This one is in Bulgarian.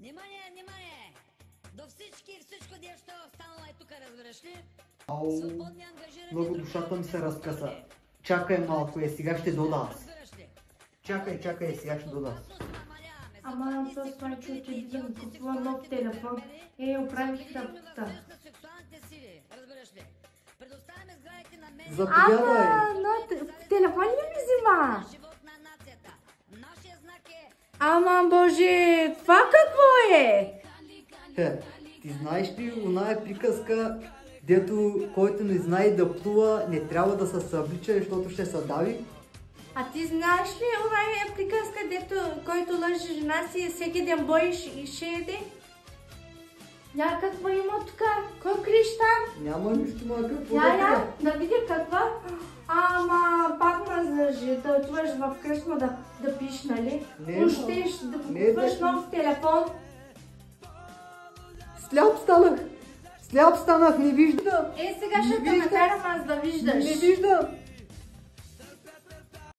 Внимание, внимание! До всички и всичко нещо останало е тук, разбираш ли? Ау, Свободни, ангажирани много други душата ми се хора, разкъса. Чакай малко, сега ще дода аз. разбираш ли? Чакай, сега ще дода. Ама това смайчо ти да ми купува нов телефон. Оправих тъпката. Заповядай! Телефон ли ми взима? Ама боже, това какво е? Ти знаеш ли оная приказка, дето който не знае да плува, не трябва да се съблича, защото ще се дави? А ти знаеш ли оная приказка, дето който лъже жена си всеки ден боиш и ще еде? Какво има тук? Кой криш там? Няма нищо, ма какво Я, да видя каква. Ама пак ме зажи да отиваш в кръчма да пиш, нали? Щеш да купуваш нов телефон. Сляп станах, не виждам. Сега ще те накарам аз да виждаш. Не виждам.